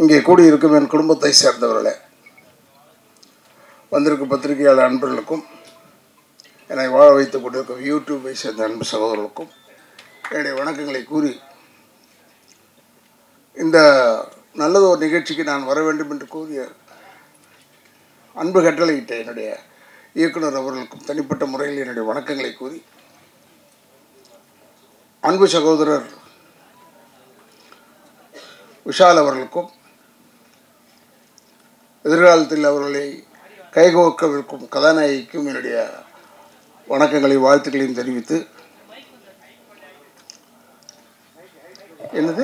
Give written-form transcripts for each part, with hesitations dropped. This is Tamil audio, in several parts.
இங்கே கூடியிருக்கும் என் குடும்பத்தை சேர்ந்தவர்களே, வந்திருக்கும் பத்திரிகையாளர் அன்பர்களுக்கும், என்னை வாழ வைத்துக் கொண்டிருக்கும் யூடியூப்பை சேர்ந்த அன்பு சகோதரர்களுக்கும் என்னுடைய வணக்கங்களை கூறி, இந்த நல்லது ஒரு நிகழ்ச்சிக்கு நான் வர வேண்டும் என்று கூறிய அன்பு கட்டளையிட்ட என்னுடைய இயக்குனர் அவர்களுக்கும் தனிப்பட்ட முறையில் என்னுடைய வணக்கங்களை கூறி, அன்பு சகோதரர் விஷால் அவர்களுக்கும் எதிர்காலத்தில் அவர்களை கைகோக்கவிருக்கும் கதாநாயகிக்கும் என்னுடைய வணக்கங்களையும் வாழ்த்துக்களையும் தெரிவித்து, என்னது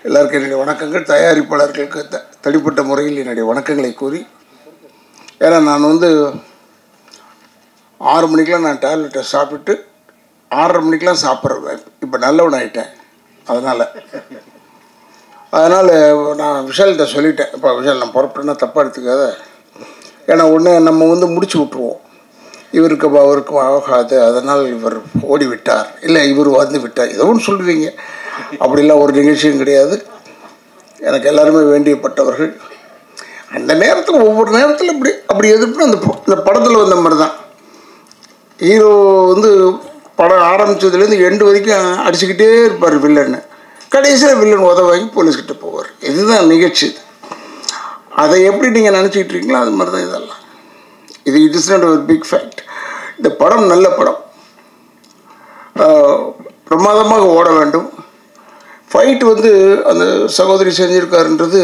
எல்லாருக்கும் என்னுடைய வணக்கங்கள். தயாரிப்பாளர்களுக்கு தனிப்பட்ட முறையில் என்னுடைய வணக்கங்களை கூறி, ஏன்னா நான் 6 மணிக்கெலாம் நான் டேப்லெட்டை சாப்பிட்டு 6:30 மணிக்கெலாம் சாப்பிட்றேன். இப்போ நல்லவன் ஆகிட்டேன். அதனால் நான் விஷால்கிட்ட சொல்லிட்டேன், இப்போ விஷால் நான் புறப்பட்டேன்னா தப்பாக எடுத்துக்காத, ஏன்னா ஒன்று நம்ம முடிச்சு விட்ருவோம், இவருக்கு அவருக்கும் ஆகாது, அதனால் இவர் ஓடிவிட்டார், இல்லை இவர் வந்து விட்டார், ஏதோ ஒன்று சொல்லுவீங்க. அப்படிலாம் ஒரு நிகழ்ச்சியும் கிடையாது. எனக்கு எல்லாருமே வேண்டியப்பட்டவர்கள். அந்த நேரத்தில் ஒவ்வொரு நேரத்தில் அப்படி எதிர்ப்பு அந்த படத்தில் வந்த மாதிரி தான். ஹீரோ படம் ஆரம்பித்ததுலேருந்து எண்டு வரைக்கும் அடிச்சுக்கிட்டே இருப்பார் வில்லன்னு. கடைசியில் வில்லன் உதவாங்கி போலீஸ்கிட்ட போவார். இதுதான் நிகழ்ச்சி. அதை எப்படி நீங்கள் நினச்சிக்கிட்டு இருக்கீங்களோ அது மாதிரி தான் இதெல்லாம். இட் இஸ் நாட் ஒரு பிக் ஃபேக்ட். இந்த படம் நல்ல படம், பிரமாதமாக ஓட வேண்டும். ஃபைட்டு அந்த சகோதரி செஞ்சுருக்காருன்றது,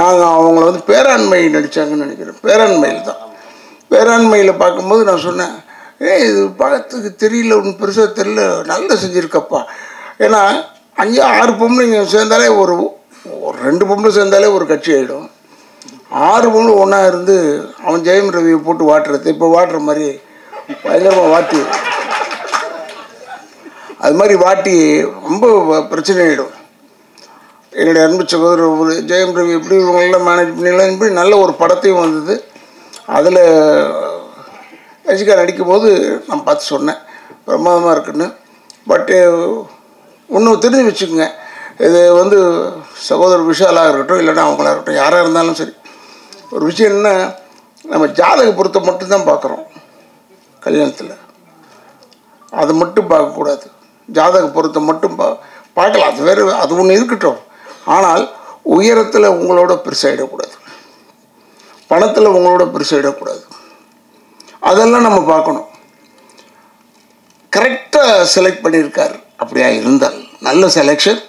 நாங்கள் அவங்கள பேராண்மை நடித்தாங்கன்னு நினைக்கிறேன். பேராண்மையில் தான். பேராண்மையில் பார்க்கும்போது நான் சொன்னேன், இது பார்த்துக்கு தெரியல, ஒன்று பெருசாக தெரியல, நல்லா செஞ்சுருக்கப்பா. ஏன்னா 5-6 பொம்பளைங்க சேர்ந்தாலே ஒரு 2 பொம்பளை சேர்ந்தாலே ஒரு கட்சி ஆகிடும். 6 பொம்பளை ஒன்றா இருந்து அவன் ஜெயம் ரவியை போட்டு வாட்டுறது, இப்போ வாட்டுற மாதிரி பயங்கரமாக வாட்டி, அது மாதிரி வாட்டி ரொம்ப பிரச்சனை ஆகிடும். என்னுடைய அன்பு சகோதரர் ஜெயம் ரவி எப்படி இவங்களெல்லாம் மேனேஜ் பண்ணிடலாம், இப்படி நல்ல ஒரு படத்தையும் வந்தது. அதில் ரசிகா நடிக்கும்போது நான் பார்த்து சொன்னேன், பிரமாதமாக இருக்குன்னு. பட்டு ஒன்று தெரிஞ்சு வச்சுக்கோங்க, இது சகோதரர் விஷாலாக இருக்கட்டும், இல்லைன்னா அவங்களா இருக்கட்டும், யாராக இருந்தாலும் சரி, ஒரு விஷயம் என்ன, நம்ம ஜாதக பொருத்தை மட்டும்தான் பார்க்குறோம் கல்யாணத்தில். அதை மட்டும் பார்க்கக்கூடாது. ஜாதக பொருத்தை மட்டும் பார்க்கலாம், அது வேறு, அது ஒன்று இருக்கட்டும். ஆனால் உயரத்தில் உங்களோட பெருசாகிடக்கூடாது, பணத்தில் உங்களோட பெருசாகிடக்கூடாது. அதெல்லாம் நம்ம பார்க்கணும். கரெக்டாக செலக்ட் பண்ணியிருக்கார். அப்படியா இருந்தால் நல்ல selection,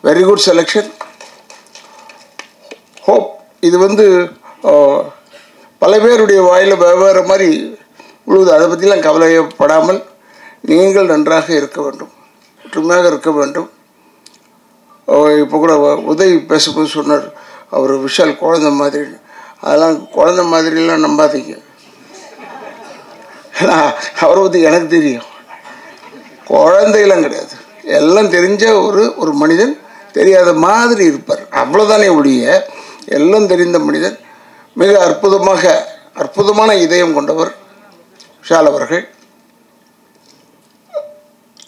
very good selection. Hope இது பல பேருடைய வாயில் வெவ்வேறு மாதிரி உழுவுது. அதை பற்றிலாம் கவலைப்படாமல் நீங்கள் நன்றாக இருக்க வேண்டும், ஒற்றுமையாக இருக்க வேண்டும். இப்போ கூட உதவி பேசும்போது சொன்னார், அவர் விஷால் குழந்தை மாதிரி. அதெல்லாம் குழந்தை மாதிரிலாம் நம்பாதீங்க. ஏன்னா அவரை பற்றி எனக்கு தெரியும், குழந்தையெல்லாம் கிடையாது. எல்லாம் தெரிஞ்ச ஒரு மனிதன், தெரியாத மாதிரி இருப்பார், அவ்வளோதானே ஒழிய எல்லாம் தெரிந்த மனிதன். மிக அற்புதமான இதயம் கொண்டவர் விஷால் அவர்கள்.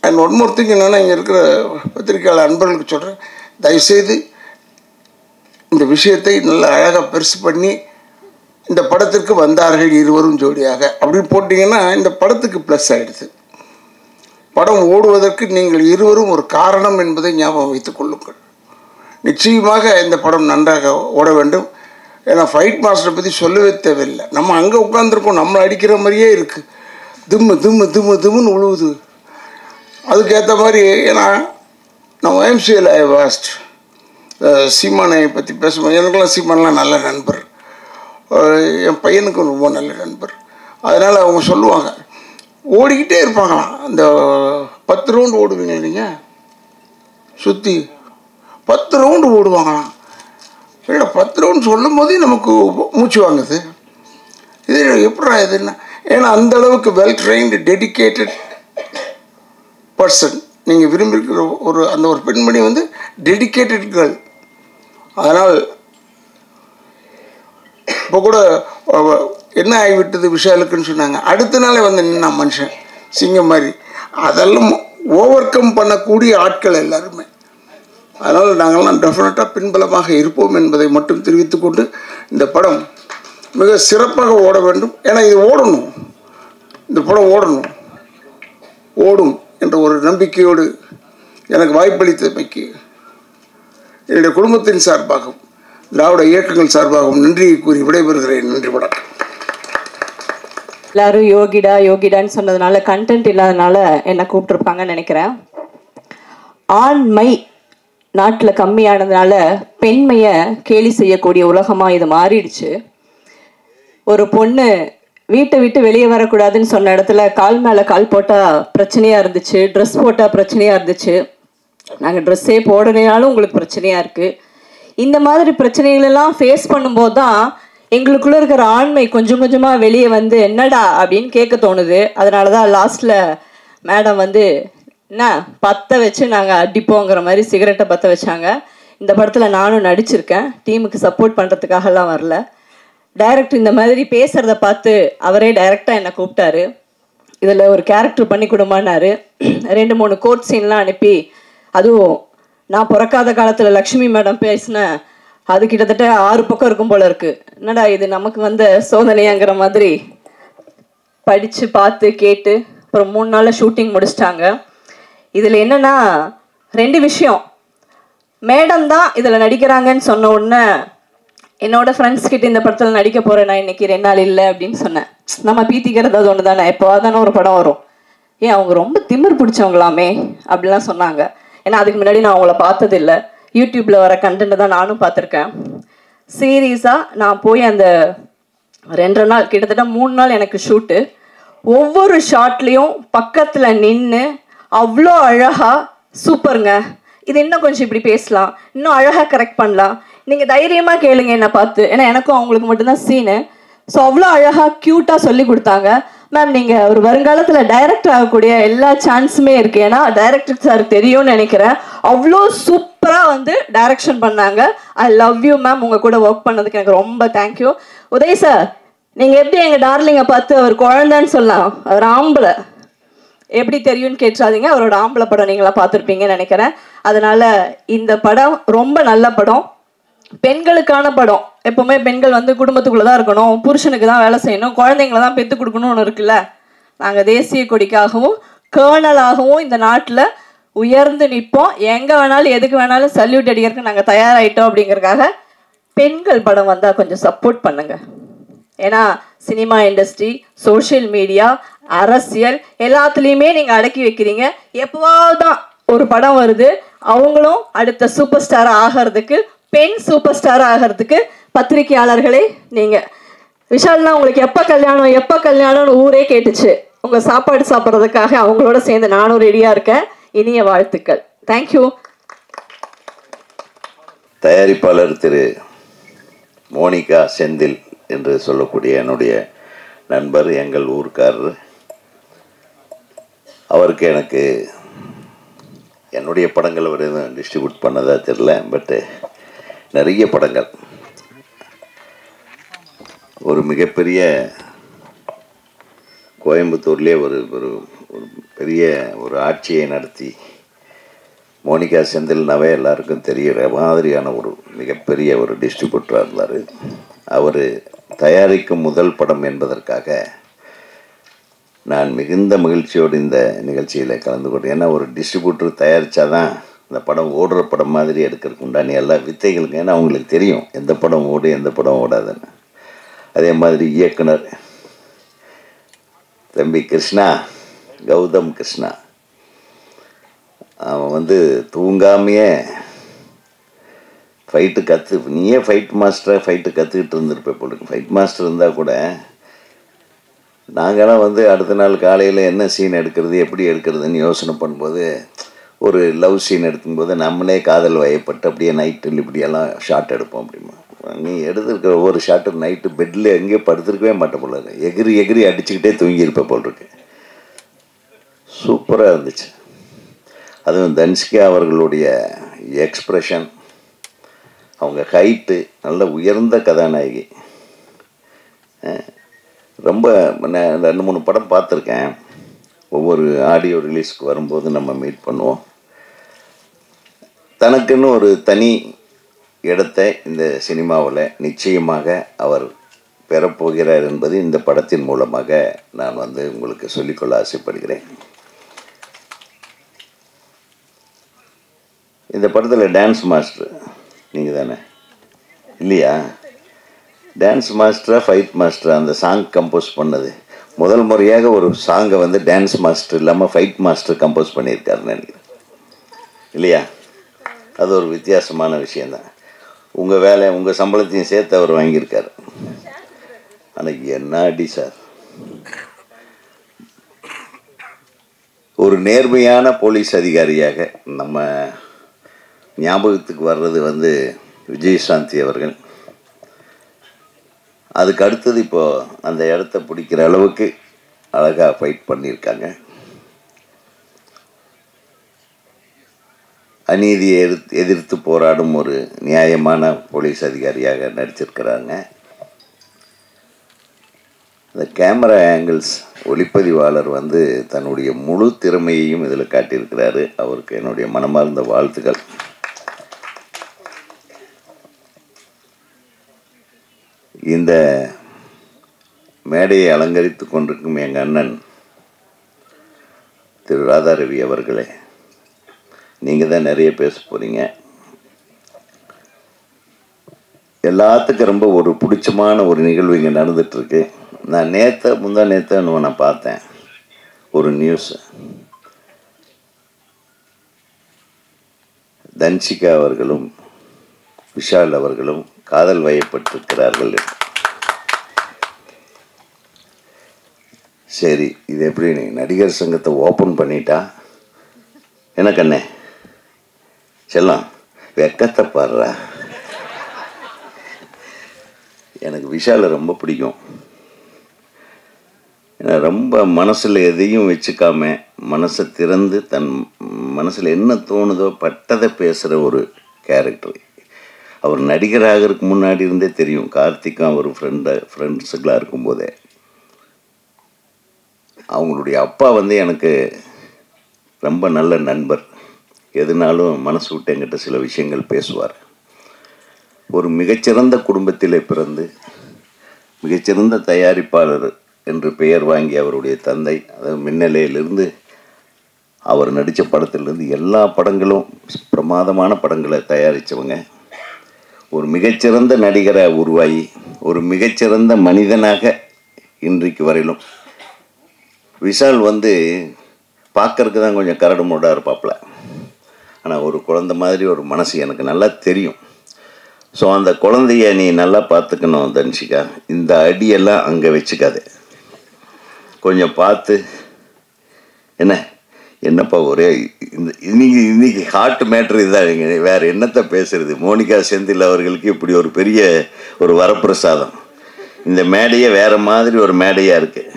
அண்ட் ஒன் மோர் திங் என்னென்னா, இங்கே இருக்கிற பத்திரிகையாளர் அன்பர்களுக்கு சொல்கிறேன், தயவுசெய்து இந்த விஷயத்தை நல்ல அழகாக பெருசு பண்ணி இந்த படத்திற்கு வந்தார்கள் இருவரும் ஜோடியாக அப்படின்னு போட்டிங்கன்னா இந்த படத்துக்கு ப்ளஸ் ஆகிடுது. படம் ஓடுவதற்கு நீங்கள் இருவரும் ஒரு காரணம் என்பதை ஞாபகம் வைத்துக் கொள்ளுங்கள். நிச்சயமாக இந்த படம் நன்றாக ஓட வேண்டும். ஏன்னா ஃபைட் மாஸ்டரை பற்றி சொல்லவே தேவையில்லை. நம்ம அங்கே உட்காந்துருக்கோம், நம்மளை அடிக்கிற மாதிரியே இருக்குது, திம்முன்னு உழுவுது. அதுக்கேற்ற மாதிரி, ஏன்னா நான் OMCL ஐ வாஸ்ட் சீமானை பற்றி பேசும்போது, எனக்குலாம் சீமானெலாம் நல்ல நண்பர், என் பையனுக்கும் ரொம்ப நல்ல நண்பர். அதனால் அவங்க சொல்லுவாங்க, ஓடிக்கிட்டே இருப்பாங்களாம். அந்த 10 ரவுண்டு ஓடுவீங்க இல்லைங்க, சுற்றி 10 ரவுண்டு ஓடுவாங்களாம். இல்லை 10 ரவுண்டு சொல்லும் போதே நமக்கு மூச்சு வாங்குது. இது எப்படா இதுன்னா, ஏன்னா அந்தளவுக்கு வெல் ட்ரெயின்டு டெடிக்கேட்டட் பர்சன். நீங்கள் விரும்பியிருக்கிற ஒரு பெண்மணி டெடிக்கேட்டட் கேர்ள். அதனால் இப்போ கூட என்ன ஆகிவிட்டது விஷாலுக்குன்னு சொன்னாங்க. அடுத்த நாளே வந்து நின்னா மனுஷன் சிங்கம் மாதிரி. அதெல்லாம் ஓவர் கம் பண்ணக்கூடிய ஆட்கள் எல்லாருமே. அதனால் நாங்கள்லாம் டெஃபினட்டாக பின்பலமாக இருப்போம் என்பதை மட்டும் தெரிவித்துக்கொண்டு, இந்த படம் மிக சிறப்பாக ஓட வேண்டும். ஏன்னா இது ஓடணும், இந்த படம் ஓடும் என்ற ஒரு நம்பிக்கையோடு எனக்கு வாய்ப்பளித்தமைக்கு என்னுடைய குடும்பத்தின் சார்பாகவும் திராவிட இயக்கங்கள் சார்பாகவும் நன்றியை கூறி விடைபெறுகிறேன். நன்றி, வணக்கம். எல்லாரும் யோகிடான்னு சொன்னதுனால கண்டென்ட் இல்லாதனால என்னை கூப்பிட்டுருப்பாங்கன்னு நினைக்கிறேன். ஆண்மை நாட்டில் கம்மியானதுனால பெண்மையை கேலி செய்யக்கூடிய உலகமாக இது மாறிடுச்சு. ஒரு பொண்ணு வீட்டை விட்டு வெளியே வரக்கூடாதுன்னு சொன்ன இடத்துல கால் மேலே கால் போட்டால் பிரச்சனையாக இருந்துச்சு, ட்ரெஸ் போட்டால் பிரச்சனையாக இருந்துச்சு. நாங்கள் ட்ரெஸ்ஸே போடலைனாலும் உங்களுக்கு பிரச்சனையாக இருக்குது. இந்த மாதிரி பிரச்சனைகளெல்லாம் ஃபேஸ் பண்ணும்போது தான் எங்களுக்குள்ளே இருக்கிற ஆண்மை கொஞ்சம் கொஞ்சமாக வெளியே வந்து என்னடா அப்படின்னு கேட்க தோணுது. அதனால தான் லாஸ்ட்டில் மேடம் வந்து என்ன பற்ற வச்சு நாங்கள் அடிப்போங்கிற மாதிரி சிகரெட்டை பற்ற வச்சாங்க. இந்த படத்தில் நானும் நடிச்சிருக்கேன், டீமுக்கு சப்போர்ட் பண்ணுறதுக்காகலாம் வரல. டைரக்டர் இந்த மாதிரி பேசுகிறத பார்த்து அவரே டைரெக்டாக என்னை கூப்பிட்டாரு. இதில் ஒரு கேரக்டர் பண்ணி கொடுமான்னாரு. 2-3 கோட் சீன்லாம் அனுப்பி, அதுவும் நான் பிறக்காத காலத்தில் லக்ஷ்மி மேடம் பேசினேன், அது கிட்டத்தட்ட 6 பக்கம் இருக்கும் போல இருக்குது. என்னடா இது நமக்கு வந்த சோதனையாங்கிற மாதிரி படித்து பார்த்து கேட்டு அப்புறம் 3 நாளில் ஷூட்டிங் முடிச்சிட்டாங்க. இதில் என்னென்னா 2 விஷயம். மேடம் தான் இதில் நடிக்கிறாங்கன்னு சொன்ன உடனே என்னோட ஃப்ரெண்ட்ஸ் கிட்ட இந்த படத்தில் நடிக்க போகிறேன் நான் இன்னைக்கு 2 நாள் இல்லை அப்படின்னு சொன்னேன். நம்ம பீத்திக்கிறது அது ஒன்று தானே, எப்போ தானே ஒரு படம் வரும். ஏன் அவங்க ரொம்ப திமிர் பிடிச்சவங்களாமே அப்படிலாம் சொன்னாங்க. ஏன்னா அதுக்கு முன்னாடி நான் அவங்கள பார்த்ததில்லை, யூடியூப்பில் வர கண்டென்ட் தான் நானும் பார்த்துருக்கேன். சீரியஸாக நான் போய் அந்த 2 நாள் கிட்டத்தட்ட 3 நாள் எனக்கு ஷூட்டு. ஒவ்வொரு ஷாட்லேயும் பக்கத்தில் நின்று அவ்வளோ அழகாக சூப்பருங்க, இது இன்னும் கொஞ்சம் இப்படி பேசலாம், இன்னும் அழகாக கரெக்ட் பண்ணலாம், நீங்கள் தைரியமாக கேளுங்க என்னை பார்த்து, ஏன்னா எனக்கும் அவங்களுக்கு மட்டும்தான் சீனு. ஸோ அவ்வளோ அழகாக க்யூட்டாக சொல்லி கொடுத்தாங்க. மேம் நீங்கள் ஒரு வருங்காலத்தில் டைரக்டர் ஆகக்கூடிய எல்லா சான்ஸுமே இருக்குது, ஏன்னா டைரக்டர் சார் தெரியும்னு நினைக்கிறேன். அவ்வளோ சூப்பராக வந்து டைரக்ஷன் பண்ணாங்க. ஐ லவ் யூ மேம், உங்கள் கூட ஒர்க் பண்ணதுக்கு எனக்கு ரொம்ப தேங்க்யூ. உதய் சார், நீங்கள் எப்படி எங்கள் டார்லிங்கை பார்த்து அவர் குழந்தைன்னு சொல்லலாம், அவர் ஆம்பளை எப்படி தெரியும்னு கேட்டுறாதீங்க, அவரோட ஆம்பளை படம் நீங்களாம் பார்த்துருப்பீங்கன்னு நினைக்கிறேன். அதனால் இந்த படம் ரொம்ப நல்ல படம், பெண்களுக்கான படம். எப்போவுமே பெண்கள் வந்து குடும்பத்துக்குள்ளே தான் இருக்கணும், புருஷனுக்கு தான் வேலை செய்யணும், குழந்தைங்கள தான் பெற்று கொடுக்கணும்னு ஒன்று இருக்குல்ல. நாங்கள் தேசிய கொடிக்காகவும் கேர்னலாகவும் இந்த நாட்டில் உயர்ந்து நிற்போம். எங்கே வேணாலும் எதுக்கு வேணாலும் சல்யூட் அடிக்கிறதுக்கு நாங்கள் தயாராகிட்டோம். அப்படிங்கிறதுக்காக பெண்கள் படம் வந்தால் கொஞ்சம் சப்போர்ட் பண்ணுங்கள். ஏன்னா சினிமா இண்டஸ்ட்ரி, சோஷியல் மீடியா, அரசியல் எல்லாத்துலேயுமே நீங்கள் அடக்கி வைக்கிறீங்க. எப்போவாவது தான் ஒரு படம் வருது, அவங்களும் அடுத்த சூப்பர் ஸ்டாராக ஆகிறதுக்கு, பெண் சூப்பர் ஸ்டாராக ஆகிறதுக்கு பத்திரிகையாளர்களே நீங்கள். விஷால்னா உங்களுக்கு எப்போ கல்யாணம்னு ஊரே கேட்டுச்சு. உங்கள் சாப்பாடு சாப்பிட்றதுக்காக அவங்களோட சேர்ந்து நானும் ரெடியாக இருக்கேன். இனிய வாழ்த்துக்கள். தேங்க்யூ. தயாரிப்பாளர் திரு மோனிகா செந்தில் என்று சொல்லக்கூடிய என்னுடைய நண்பர், எங்கள் ஊர்க்காரர். அவருக்கு எனக்கு என்னுடைய படங்கள் அவர் எதுவும் டிஸ்ட்ரிபியூட் பண்ணதா தெரில, பட்டு நிறைய படங்கள், ஒரு மிகப்பெரிய கோயம்புத்தூர்லேயே ஒரு ஒரு பெரிய ஒரு ஆட்சியை நடத்தி, மோனிகா செந்தில்னாவே எல்லாருக்கும் தெரிகிற மாதிரியான ஒரு மிகப்பெரிய ஒரு டிஸ்ட்ரிபியூட்டராக இருந்தார். அவர் தயாரிக்கும் முதல் படம் என்பதற்காக நான் மிகுந்த மகிழ்ச்சியோடு இந்த நிகழ்ச்சியில் கலந்து கொண்டேன். ஏன்னா ஒரு டிஸ்ட்ரிபியூட்டர் தயாரித்தாதான் இந்த படம் ஓடுற படம் மாதிரி எடுக்கிறதுக்கு உண்டான எல்லா வித்தைகளுக்கும், ஏன்னா அவங்களுக்கு தெரியும் எந்த படம் ஓடு எந்த படம் ஓடாதுன்னு. அதே மாதிரி இயக்குனர் தம்பி கிருஷ்ணா, கௌதம் கிருஷ்ணா, அவன் வந்து தூங்காமையே ஃபைட்டு நீயே ஃபைட் மாஸ்டராக ஃபைட்டு கற்றுக்கிட்டு இருந்திருப்பேன் போல. ஃபைட் மாஸ்டர் இருந்தால் கூட நாங்களாம் வந்து அடுத்த நாள் காலையில் என்ன சீன் எடுக்கிறது, எப்படி எடுக்கிறதுன்னு யோசனை பண்ணும்போது, ஒரு லவ் சீன் எடுக்கும்போது நம்மளே காதல் வயப்பட்டு அப்படியே நைட்டில் இப்படியெல்லாம் ஷார்ட் எடுப்போம். அப்படிமா நீ எடுத்துருக்க ஒவ்வொரு ஷார்ட்டு நைட்டு பெட்டில் எங்கேயும் படுத்துருக்கவே மாட்டேன் போல, எகிரி அடிச்சுக்கிட்டே தூங்கியிருப்பேன் போல் இருக்கு. சூப்பராக இருந்துச்சு. அதுவும் தன்சிகா அவர்களுடைய எக்ஸ்ப்ரெஷன், அவங்க ஹைட்டு, நல்ல உயர்ந்த கதாநாயகி. ரொம்ப நான் 2-3 படம் பார்த்துருக்கேன். ஒவ்வொரு ஆடியோ ரிலீஸ்க்கு வரும்போது நம்ம மீட் பண்ணுவோம். தனக்குன்னு ஒரு தனி இடத்தை இந்த சினிமாவில் நிச்சயமாக அவர் பெறப்போகிறார் என்பது இந்த படத்தின் மூலமாக நான் உங்களுக்கு சொல்லிக்கொள்ள ஆசைப்படுகிறேன். இந்த படத்தில் டான்ஸ் மாஸ்டர் நீங்கள் தானே இல்லையா? டான்ஸ் மாஸ்டரா ஃபைட் மாஸ்டரா அந்த சாங் கம்போஸ் பண்ணது? முதல் முறையாக ஒரு சாங்கை டான்ஸ் மாஸ்டர் இல்லாமல் ஃபைட் மாஸ்டர் கம்போஸ் பண்ணியிருக்காருன்னு நினைக்கிறேன் இல்லையா? அது ஒரு வித்தியாசமான விஷயந்தான். உங்கள் வேலை உங்கள் சம்பளத்தையும் சேர்த்து அவர் வாங்கியிருக்காரு. ஆனால் என்ன அடி சார்! ஒரு நேர்மையான போலீஸ் அதிகாரியாக நம்ம ஞாபகத்துக்கு வர்றது விஜயசாந்தி அவர்கள். அதுக்கு அடுத்தது இப்போது அந்த இடத்த பிடிக்கிற அளவுக்கு அழகாக ஃபைட் பண்ணியிருக்காங்க. அநீதியை எதிர்த்து போராடும் ஒரு நியாயமான போலீஸ் அதிகாரியாக நடிச்சிருக்கிறாங்க. இந்த கேமரா ஆங்கிள்ஸ் ஒளிப்பதிவாளர் தன்னுடைய முழு திறமையையும் இதில் காட்டியிருக்கிறாரு. அவருக்கு என்னுடைய மனமார்ந்த வாழ்த்துக்கள். இந்த மேடையை அலங்கரித்து கொண்டிருக்கும் எங்கள் அண்ணன் திரு ராதாரவி அவர்களே, நீங்கள் தான் நிறைய பேச போகிறீங்க. எல்லாத்துக்கும் ரொம்ப ஒரு பிடிச்சமான ஒரு நிகழ்வு இங்கே நடந்துகிட்ருக்கு. நான் முந்தா நேற்று நான் பார்த்தேன் ஒரு நியூஸ். தன்சிகா அவர்களும் விஷால் அவர்களும் காதல் வயப்பட்டிருக்கிறார்கள். சரி, இது எப்படி நடிகர் சங்கத்தை ஓப்பன் பண்ணிட்டா என்ன கண்ணே செல்லம் வெக்கத்தை பாடுறா. எனக்கு விஷாலை ரொம்ப பிடிக்கும். ஏன்னா ரொம்ப மனசில் எதையும் வச்சுக்காம மனசை திறந்து தன் மனசில் என்ன தோணுதோ பட்டதை பேசுகிற ஒரு கேரக்டர். அவர் நடிகராகிறதுக்கு முன்னாடி இருந்தே தெரியும். கார்த்திக்கும் அவர் ஃப்ரெண்ட்ஸுக்களாக இருக்கும்போதே அவங்களுடைய அப்பா எனக்கு ரொம்ப நல்ல நண்பர். எதுனாலும் மனசு விட்டு என்கிட்ட சில விஷயங்கள் பேசுவார். ஒரு மிகச்சிறந்த குடும்பத்திலே பிறந்து மிகச்சிறந்த தயாரிப்பாளர் என்று பெயர் வாங்கி அவருடைய தந்தை, அதாவது மின்னலையிலிருந்து அவர் நடித்த படத்திலிருந்து எல்லா படங்களும் பிரமாதமான படங்களை தயாரித்தவங்க. ஒரு மிகச்சிறந்த நடிகரை உருவாகி ஒரு மிகச்சிறந்த மனிதனாக இன்றைக்கு வரையிலும். விஷால் பார்க்கறதுக்கு தான் கொஞ்சம் கரடு முரடாக இருப்பாப்புல. ஆனால் ஒரு குழந்தை மாதிரி ஒரு மனசு எனக்கு நல்லா தெரியும். ஸோ அந்த குழந்தைய நீ நல்லா பார்த்துக்கணும் தன்ஷிகா. இந்த அடியெல்லாம் அங்கே வச்சுக்காது, கொஞ்சம் பார்த்து. என்னப்பா ஒரே இன்னைக்கு ஹார்ட் மேட்ரு இதுதான். வேறு என்னத்தை பேசுறது? மோனிகா செந்தில் அவர்களுக்கு இப்படி ஒரு பெரிய ஒரு வரப்பிரசாதம். இந்த மேடையே வேறு மாதிரி ஒரு மேடையாக இருக்குது.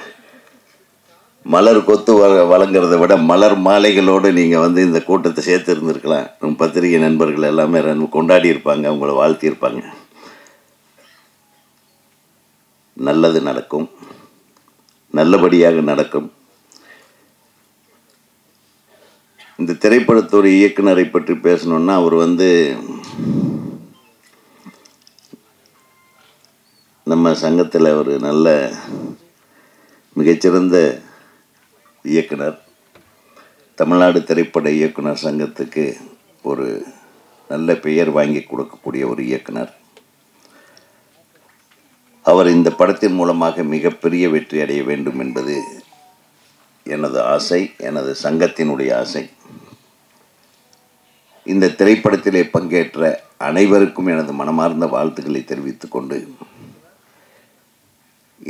மலர் கொத்து வழங்குறத விட மலர் மாலைகளோடு நீங்கள் இந்த கூட்டத்தை சேர்த்து இருந்திருக்கலாம். நம்ம பத்திரிகை நண்பர்கள் எல்லாமே கொண்டாடி இருப்பாங்க, உங்களை வாழ்த்தியிருப்பாங்க. நல்லது நடக்கும், நல்லபடியாக நடக்கும். இந்த திரைப்படத்தோட இயக்குனரை பற்றி பேசணுன்னா அவர் நம்ம சங்கத்தில் ஒரு நல்ல மிகச்சிறந்த இயக்குனர். தமிழ்நாடு திரைப்பட இயக்குனர் சங்கத்துக்கு ஒரு நல்ல பெயர் வாங்கி கொடுக்கக்கூடிய ஒரு இயக்குனர். அவர் இந்த படத்தின் மூலமாக மிகப்பெரிய வெற்றி அடைய வேண்டும் என்பது எனது ஆசை, எனது சங்கத்தினுடைய ஆசை. இந்த திரைப்படத்திலே பங்கேற்ற அனைவருக்கும் எனது மனமார்ந்த வாழ்த்துக்களை தெரிவித்துக் கொண்டு,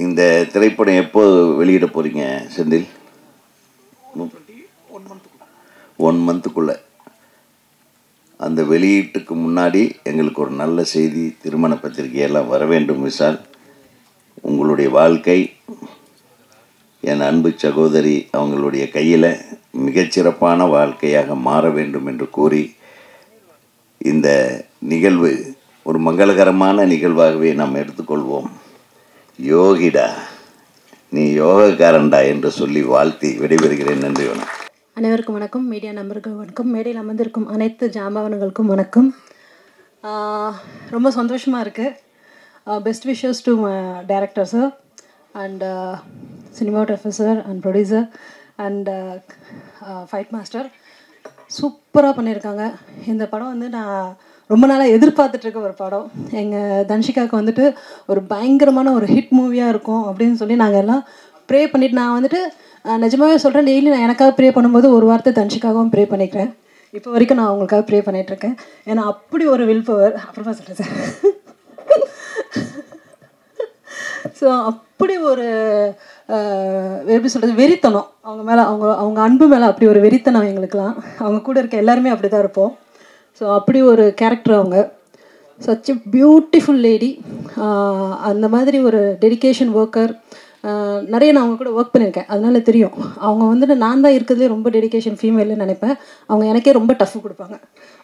இந்த திரைப்படம் எப்போ வெளியிட போகிறீங்க செந்தில்? 1 மந்த்துக்குள்ளே. அந்த வெளியீட்டுக்கு முன்னாடி எங்களுக்கு ஒரு நல்ல செய்தி, திருமண பத்திரிகையெல்லாம் வர வேண்டும். விஷால், உங்களுடைய வாழ்க்கை என் அன்பு சகோதரி அவங்களுடைய கையில் மிகச்சிறப்பான வாழ்க்கையாக மாற வேண்டும் என்று கூறி, இந்த நிகழ்வு ஒரு மங்களகரமான நிகழ்வாகவே நாம் எடுத்துக்கொள்வோம். யோகிடா நீ யோகக்காரன்டா என்று சொல்லி வாழ்த்தி விடைபெறுகிறேன். நன்றி, வணக்கம். அனைவருக்கும் வணக்கம். மீடியா நம்பருக்கு வணக்கம். மேடையில் அமர்ந்திருக்கும் அனைத்து ஜாம்பவன்களுக்கும் வணக்கம். ரொம்ப சந்தோஷமாக இருக்குது. Best wishes to director sir and cinematographer sir and producer and fight master. சூப்பராக பண்ணியிருக்காங்க. இந்த படம் வந்து நான் ரொம்ப நாளாக எதிர்பார்த்துட்ருக்க ஒரு படம். எங்கள் தன்ஷிகாவுக்கு வந்துட்டு ஒரு பயங்கரமான ஒரு ஹிட் மூவியாக இருக்கும் அப்படின்னு சொல்லி நாங்கள் எல்லாம் ப்ரே பண்ணிவிட்டு, நான் வந்துட்டு நிஜமாகவே சொல்கிறேன், டெய்லி நான் எனக்காக ப்ரே பண்ணும்போது ஒரு வார்த்தை தன்ஷிகாகவும் ப்ரே பண்ணிக்கிறேன். இப்போ வரைக்கும் நான் அவங்களுக்காக ப்ரே பண்ணிகிட்ருக்கேன். ஏன்னா அப்படி ஒரு வில் பவர். அப்புறமா சொல்கிறேன் சார். ஸோ அப்படி ஒரு எப்படி சொல்கிறது, வெறித்தனம் அவங்க மேலே, அவங்க அன்பு மேலே அப்படி ஒரு வெறித்தனம் எங்களுக்கெலாம். அவங்க கூட இருக்க எல்லாருமே அப்படி தான் இருப்போம். ஸோ அப்படி ஒரு கேரக்டர் அவங்க. Such a beautiful lady. அந்த மாதிரி ஒரு டெடிகேஷன் ஒர்க்கர். நிறைய நான் அவங்க கூட ஒர்க் பண்ணியிருக்கேன், அதனால தெரியும். அவங்க வந்துட்டு நான் தான் இருக்கிறதுலே ரொம்ப டெடிகேஷன் ஃபீமேல்னு நினைப்பேன். அவங்க எனக்கே ரொம்ப டஃப் கொடுப்பாங்க.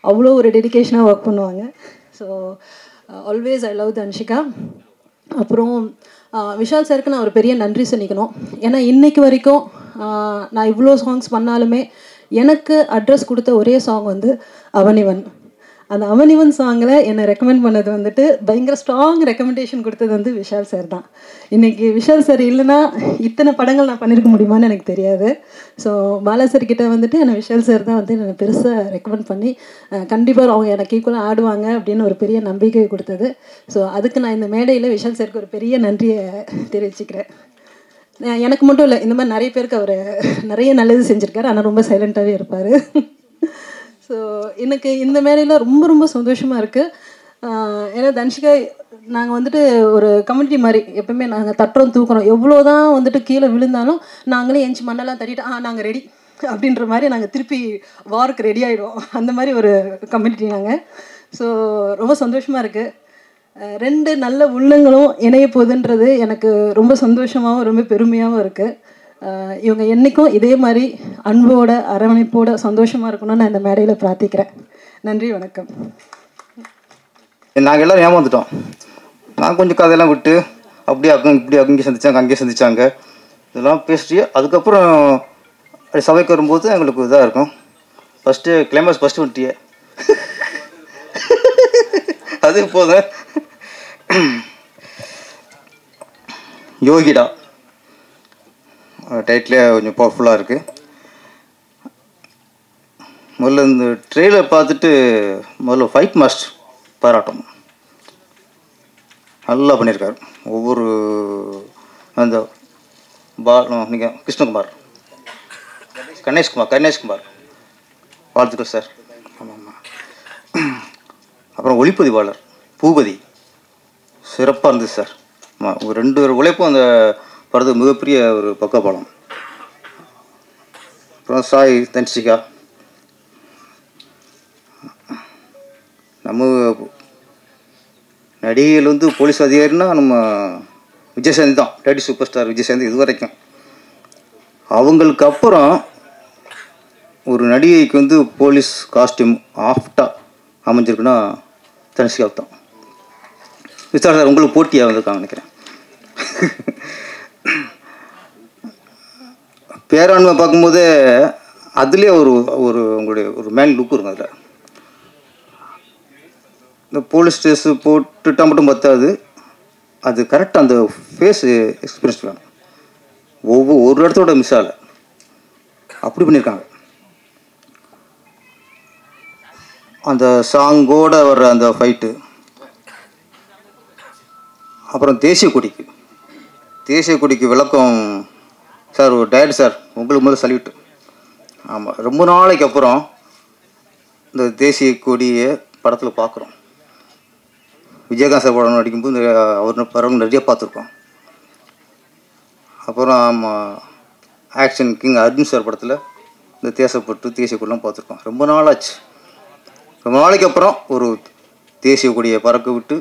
அவ்வளோ ஒரு டெடிகேஷனாக ஒர்க் பண்ணுவாங்க. So always I love Dhanshika. அப்புறம் விஷால் சாருக்கு நான் ஒரு பெரிய நன்றி சொல்லிக்கணும். ஏன்னா இன்றைக்கு வரைக்கும் நான் இவ்வளோ சாங்ஸ் பண்ணாலுமே எனக்கு அட்ரஸ் கொடுத்த ஒரே சாங் வந்து அவனிவன். அந்த அவனிவன் சாங்கில் என்னை ரெக்கமெண்ட் பண்ணது வந்துட்டு பயங்கர ஸ்ட்ராங் ரெக்கமெண்டேஷன் கொடுத்தது வந்து விஷால் சார் தான். இன்றைக்கி விஷால் சார் இல்லைன்னா இத்தனை படங்கள் நான் பண்ணியிருக்க முடியுமான்னு எனக்கு தெரியாது. ஸோ பாலா சார் கிட்டே வந்துட்டு என்னை விஷால் சார் தான் வந்து என்னை பெருசாக ரெக்கமெண்ட் பண்ணி கண்டிப்பாக அவங்க எனக்கு ஈக்குவலாக ஆடுவாங்க அப்படின்னு ஒரு பெரிய நம்பிக்கை கொடுத்தது. ஸோ அதுக்கு நான் இந்த மேடையில் விஷால் சாருக்கு ஒரு பெரிய நன்றியை தெரிவிச்சுக்கிறேன். எனக்கு மட்டும் இல்லை, இந்த மாதிரி நிறைய பேருக்கு அவர் நிறைய நல்லது செஞ்சுருக்காரு. ஆனால் ரொம்ப சைலண்ட்டாகவே இருப்பார். ஸோ எனக்கு இந்த மேடையில் ரொம்ப ரொம்ப சந்தோஷமாக இருக்குது. ஏன்னா தன்ஷிகா நாங்கள் வந்துட்டு ஒரு கம்யூனிட்டி மாதிரி எப்பவுமே நாங்கள் தட்டுறோம் தூக்குறோம். எவ்வளோ தான் வந்துட்டு கீழே விழுந்தாலும் நாங்களே எஞ்சி மண்ணெல்லாம் தட்டிட்டு நாங்கள் ரெடி அப்படின்ற மாதிரி நாங்கள் திருப்பி வாருக்கு ரெடி ஆகிடுவோம். அந்த மாதிரி ஒரு கம்யூனிட்டி நாங்கள். ஸோ ரொம்ப சந்தோஷமாக இருக்குது. ரெண்டு நல்ல உள்ளங்களும் இணைய போகுதுன்றது எனக்கு ரொம்ப சந்தோஷமாகவும் ரொம்ப பெருமையாகவும் இருக்குது. இவங்க என்றைக்கும் இதே மாதிரி அன்போட அரவணைப்போட சந்தோஷமாக இருக்கணும்னு நான் இந்த மேடையில் பிரார்த்திக்கிறேன். நன்றி, வணக்கம். நாங்கள் எல்லோரும் ஏமாந்துட்டோம். நான் கொஞ்சம் கதையெல்லாம் விட்டு அப்படியே இப்படி அங்கேயே சந்திச்சாங்க, அங்கேயே சந்திச்சாங்க, இதெல்லாம் பேசிட்டு அதுக்கப்புறம் அப்படி சபைக்கு வரும்போது எங்களுக்கு இதாக இருக்கும். ஃபஸ்ட்டு கிளைமேக்ஸ் ஃபஸ்ட்டு வந்துட்டியே அது போதும். யோகிடா டைட்டிலே கொஞ்சம் பவர்ஃபுல்லாக இருக்குது. முதல்ல இந்த ட்ரெயிலர் பார்த்துட்டு முதல்ல ஃபைட் மாஸ்டர் பாராட்டம். நல்லா பண்ணியிருக்காரு. ஒவ்வொரு அந்த நீங்கள் கிருஷ்ணகுமார், கணேஷ்குமார் வாழ்த்துக்கள் சார். ஆமாம். அப்புறம் ஒளிப்பதிவாளர் பூபதி சிறப்பாக இருந்தது சார். ஆமாம், ஒரு 2 பேர் உழைப்பும் அந்த படத்துக்கு மிகப்பெரிய ஒரு பக்கபாலம். அப்புறம் சாய் தன்ஷிகா, நம்ம நடிகைகள் வந்து போலீஸ் அதிகாரின்னா நம்ம விஜயசாந்தி தான், லேடி சூப்பர் ஸ்டார் விஜயசாந்தி இது வரைக்கும். அவங்களுக்கு அப்புறம் ஒரு நடிகைக்கு வந்து போலீஸ் காஸ்டியூம் ஆஃப்டாக அமைஞ்சிருக்குன்னா தன்ஷிகா தான். விசால் சார் உங்களுக்கு போட்டியாக வந்திருக்காங்க நினைக்கிறேன். பேராண்மை பார்க்கும்போது அதுலேயே ஒரு உங்களுடைய ஒரு மேன் லுக் இருக்கும். அதில் இந்த போலீஸ் ட்ரெஸ்ஸு போட்டுட்டா மட்டும் பத்தாது, அது கரெக்டாக அந்த ஃபேஸ் எக்ஸ்பீரியன்ஸ் வேணும். ஒரு இடத்தோட மிஸ் ஆகலை, அப்படி பண்ணியிருக்காங்க. அந்த சாங்கோட வர்ற அந்த ஃபைட்டு. அப்புறம் தேசிய கொடிக்கு விளக்கம் சார், ஒரு டயட் சார், உங்களுக்கு முதல்ல சல்யூட். ஆமாம், ரொம்ப நாளைக்கு அப்புறம் இந்த தேசிய கொடியை படத்தில் பார்க்குறோம். விஜயகாந்த் சார் படம் நடிக்கும்போது அவர் படம் நிறைய பார்த்துருக்கோம். அப்புறம் ஆக்ஷன் கிங் அர்ஜுன் சார் படத்தில் இந்த தேசப்பட்டு தேசிய கொடிலாம் பார்த்துருக்கோம். ரொம்ப நாளாச்சு. ரொம்ப நாளைக்கு அப்புறம் ஒரு தேசிய கொடியை பறக்க விட்டு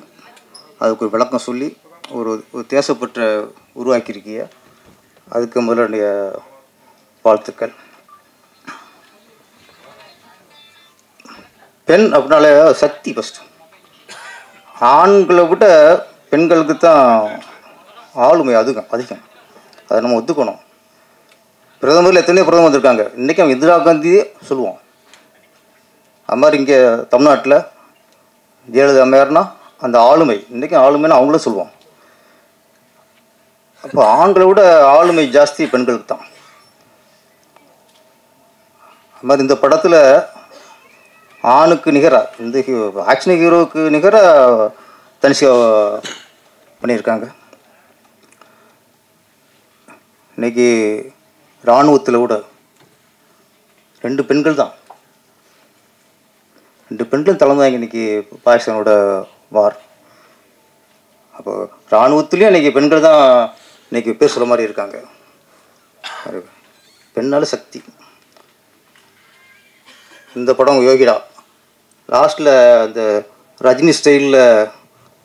அதுக்கு ஒரு விளக்கம் சொல்லி ஒரு தேசப்பற்ற உருவாக்கியிருக்கிய, அதுக்கு முதலுடைய வாழ்த்துக்கள். பெண் அப்படின்னாலே சக்தி ஃபஸ்ட்டு. ஆண்களை விட பெண்களுக்கு தான் ஆளுமை அதிகம். அதை நம்ம ஒத்துக்கணும். பிரதமரில் எத்தனையோ பிரதமர் வந்திருக்காங்க. இன்றைக்கி அவங்க இந்திரா காந்தியே சொல்லுவோம். அது மாதிரி இங்கே தமிழ்நாட்டில் ஜெயலலிதா அம்மையார்னா அந்த ஆளுமை, இன்றைக்கும் ஆளுமைன்னு அவங்களும் சொல்லுவோம். அப்போ ஆண்களை விட ஆளுமை ஜாஸ்தி பெண்களுக்கு தான். அது மாதிரி இந்த படத்தில் ஆணுக்கு நிகராக, இந்த ஆக்ஷன் ஹீரோவுக்கு நிகராக தனிஷா பண்ணியிருக்காங்க. இன்றைக்கி இராணுவத்தில் கூட 2 பெண்கள் தான், 2 பெண்களும் தலைமைங்க இன்றைக்கி பாகிஸ்தானோட வார். அப்போ இராணுவத்துலேயும் இன்றைக்கி பெண்கள் தான் இன்றைக்கி பேர் சொல்ல மாதிரி இருக்காங்க. பெண்ணால் சக்தி. இந்த படம் யோகிடா லாஸ்ட்டில் அந்த ரஜினி ஸ்டைலில்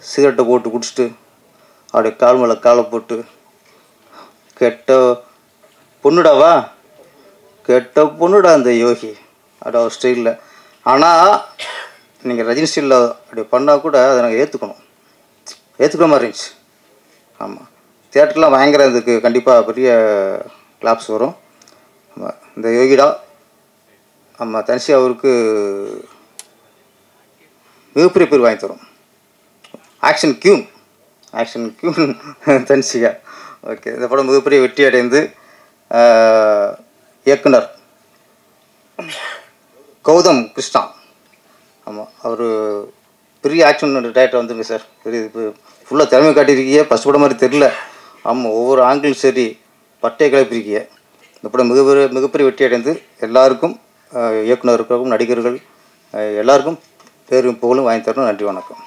சிகரெட்டை போட்டு குடிச்சிட்டு அப்படியே கால் மேலே காலை போட்டு கெட்ட பொண்ணுடாவா, கெட்ட பொண்ணுடா அந்த யோகி அப்படியே ஒரு ஸ்டைலில். ஆனால் நீங்கள் ரஜினி ஸ்டைலில் அப்படி பண்ணால் கூட அதை நாங்கள் ஏற்றுக்கிற மாதிரி இருந்துச்சு. ஆமாம், தியேட்டர்லாம் பயங்கர இதுக்கு கண்டிப்பாக பெரிய கிளாப்ஸ் வரும். ஆமாம், இந்த யோகிடா ஆமாம் தனிஷா அவருக்கு மிகப்பெரிய பேர் வாங்கி தரும். Action queen Tanisha. ஓகே, இந்த படம் மிகப்பெரிய வெற்றி அடைந்து இயக்குனர் கௌதம் கிருஷ்ணா, ஆமாம் அவர் பெரிய ஆக்ஷன் டேரக்டர் வந்துருங்க சார். பெரிய இப்போ ஃபுல்லாக திறமை காட்டியிருக்கீங்க. ஃபஸ்ட் படம் மாதிரி தெரில. ஆமாம், ஒவ்வொரு ஆங்கிலும் சரி பட்டையை கிளப்பியிருக்கீங்க. இந்த படம் மிகப்பெரிய வெற்றி அடைந்து எல்லாருக்கும், இயக்குனருக்கும், நடிகர்கள் எல்லாருக்கும் பேரும் புகழும் வாங்கி தரணும். நன்றி, வணக்கம்.